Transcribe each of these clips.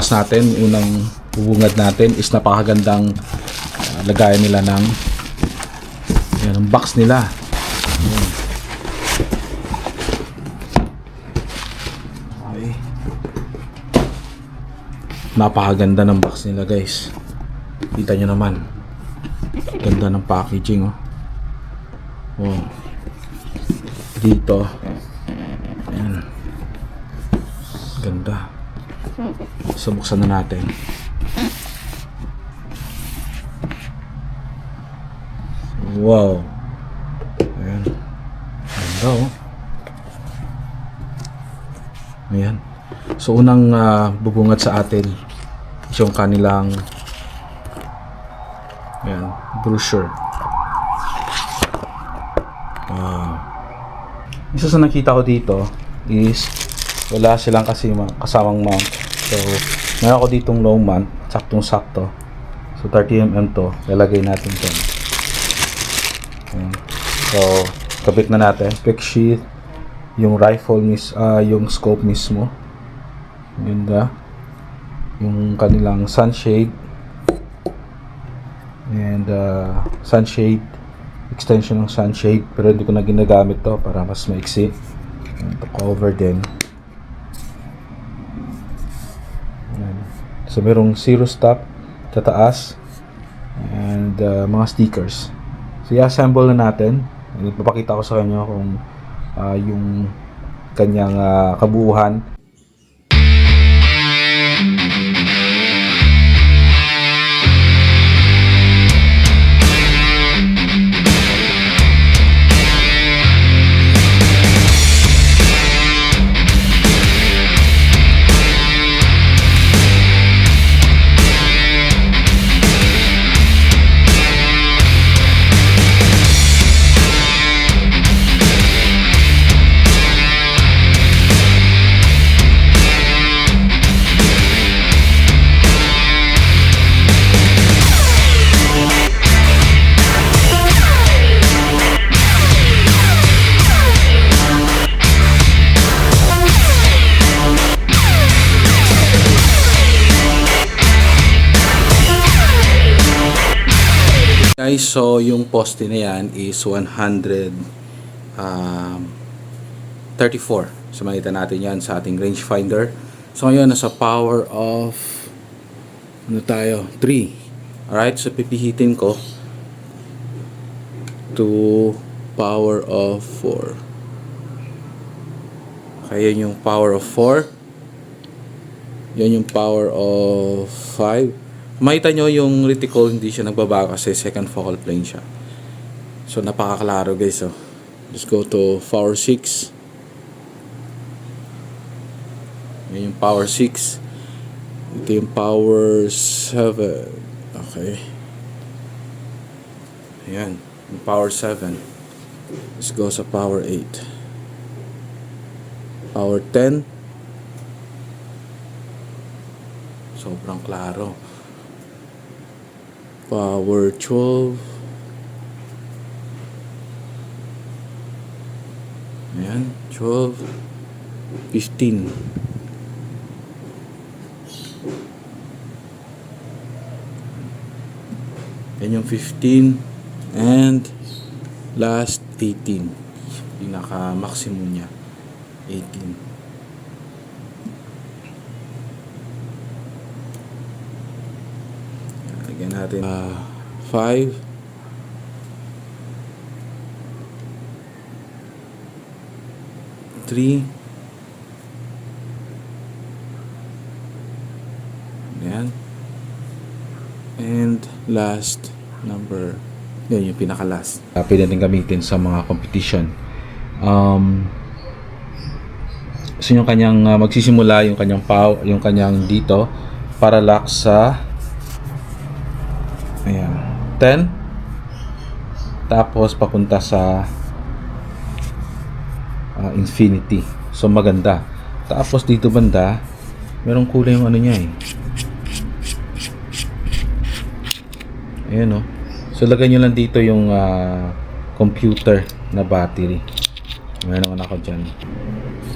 bukas natin, unang bubungad natin is napakagandang lagayan nila ng ang box nila. Okay. Napakaganda ng box nila, guys. Kita nyo naman, ganda ng packaging, oh. Oh. Dito, ayan, ganda. So buksan na natin. Wow. Ayan. Ganda, oh. Ayan. So unang bubungad sa atin yung kanilang ayan, brochure. Wow. Isa sa nakita ko dito is wala silang kasi kasamang mount. So meron ako ditong low mount, saktong sakto. So 30mm to, lalagay natin dyan. So kabit na natin, quick sheath, yung rifle yung scope mismo, ganda, yung kanilang sunshade and sunshade, extension ng sunshade, pero hindi ko na ginagamit to para mas maiksi. To cover din. So merong zero stop sa taas and mga stickers. So i-assemble na natin. Ipapakita ko sa kanya kung yung kanyang kabuuhan. Guys, so yung poste na yan is 134. So makita natin yan sa ating rangefinder. So ngayon nasa power of ano tayo? 3. Alright, so pipihitin ko to power of 4. Okay, yun yung power of 4. Yun yung power of 5. Makita nyo yung reticle hindi siya nagbabago kasi second focal plane siya. So napakaklaro, guys. So let's go to power 6. Yan yung power 6. Ito yung power 7. Okay. Ayan, yung power 7. Let's go sa power 8. Power 10. Sobrang klaro. Power 12. Ayan, 12. 15. Ayan yung 15. And last 18. Pinaka maximum niya 18. Lagyan natin 5. Ayan. And last number. Yan yung pinaka last. Pwede natin gamitin sa mga competition. So yung kanyang magsisimula yung kanyang yung kanyang dito para lock sa ayan, 10. Tapos papunta sa infinity. So maganda. Tapos dito banda merong kulay yung ano niya eh. Ayan, oh. So lagay nyo lang dito yung computer na battery. Meron naman ako dyan.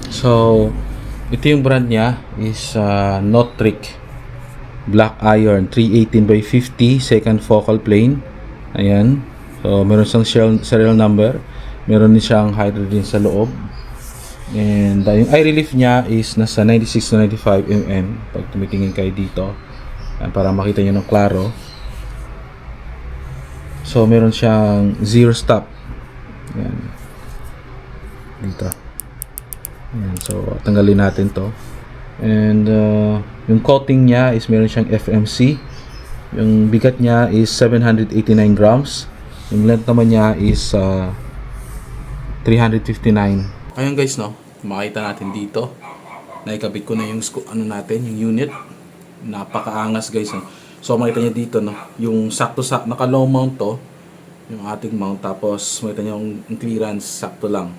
So ito yung brand niya is Notric. black iron 318 by 50 second focal plane. Ayan. So meron siyang serial number, meron din siyang hydrogen sa loob, and yung eye relief niya is nasa 96 to 95 mm pag tumitingin kayo dito. Ayan, para makita nyo ng klaro. So meron siyang zero stop. Ayan. Dito. Ayan, so tanggalin natin to. And yung coating niya is meron siyang FMC. Yung bigat niya is 789 grams. Yung length naman niya is 359. Ayun guys, no, makita natin dito. Naikabit ko na yung ano natin, yung unit. Napakaangas guys, no? So makita niyo dito, no, yung sakto sa naka-low mount to, yung ating mount, tapos makita niyo yung clearance sakto lang.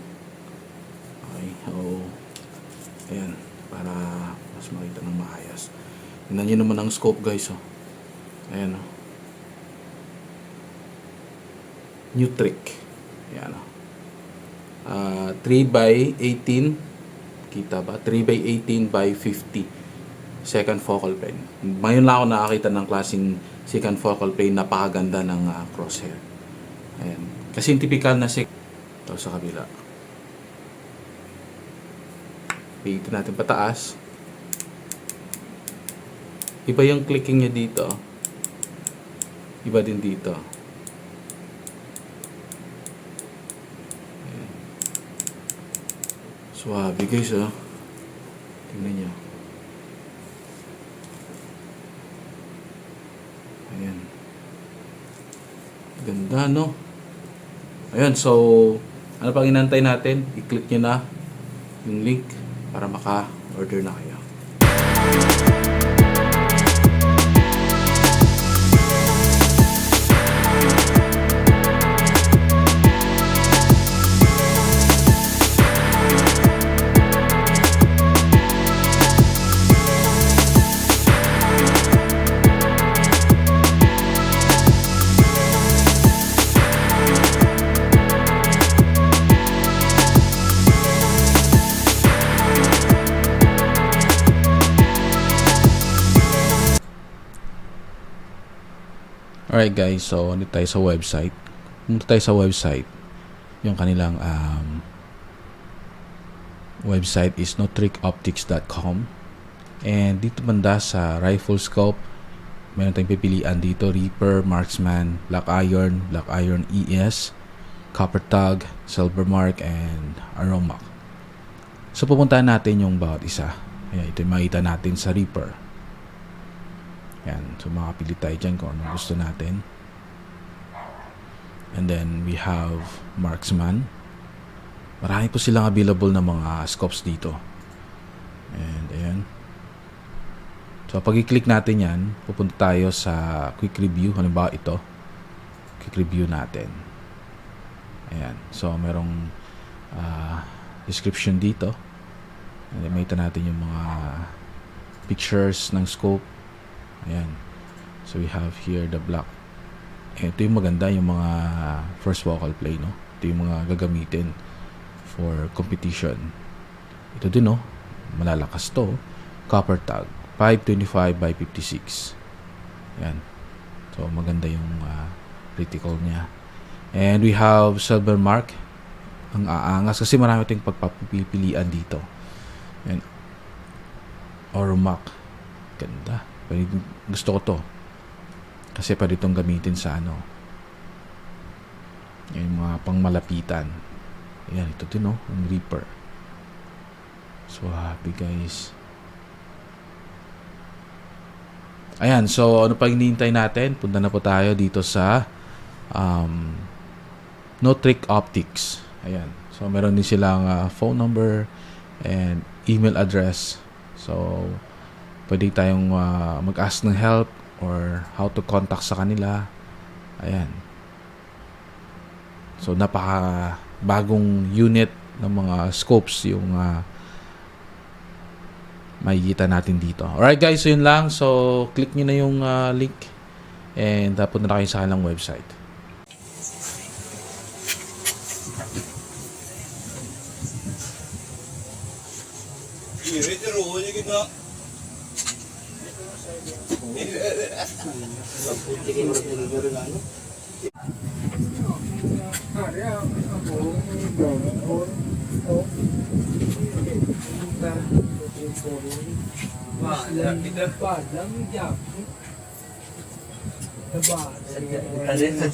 Okay, so ayan, para mas makita ng maayos. Tingnan niyo naman ang scope guys, oh. Ayan, oh. New trick. Ayan, oh. 3 by 18, kita ba? 3 by 18 by 50 second focal plane. Ngayon lang ako nakakita ng klaseng second focal plane. Napakaganda ng crosshair. Ayan. Kasi yung typical na ito sa kabila. Pihitin natin pataas. Iba yung clicking niya dito. Iba din dito. Ayan. Suwabe guys, oh. Tingnan nyo. Ayan. Ganda, no? Ayan, so ano pang inantay natin? I-click nyo na yung link para maka-order na kayo. Alright guys, so nandito tayo sa website. Punta tayo sa website. Yung kanilang website is notrickoptics.com. And dito banda sa rifle scope, meron tayong pipilian dito: Reaper, Marksman, Black Iron ES, Copper Tug, Silver Mark, and Aromax. So pupuntahan natin yung bawat isa. Ayan, ito yung makita natin sa Reaper. Yan, so makapili tayo dyan kung anong gusto natin. And then we have Marksman. Marami po silang available na mga scopes dito. And ayan. So pag i-click natin yan, pupunta tayo sa quick review. Halimbawa ito, quick review natin. Ayan, so merong description dito. And then makita natin yung mga pictures ng scope. Ayan. So we have here the black. Ito yung maganda, yung mga first focal plane, no? Ito yung mga gagamitin for competition. Ito din, no? Malalakas to. Copper Tug 525 by 56. Ayan. So maganda yung reticle niya. And we have Silver Mark. Ang aangas kasi marami tayong pagpapipilian dito. And Aromax. Ganda. Gusto ko to kasi pwede itong gamitin sa yung mga pangmalapitan. Ayan, ito din, no? Ang Reaper. So happy guys. Ayan, so ano pa hinihintay natin? Punta na po tayo dito sa No Trick Optics. Ayan, so meron din silang phone number and email address. So pwede tayong mag-ask ng help or how to contact sa kanila. Ayan. So napaka bagong unit ng mga scopes yung makikita natin dito. Alright guys, so yun lang. So click nyo na yung link and punta na kayo sa kanilang website. Kasi sa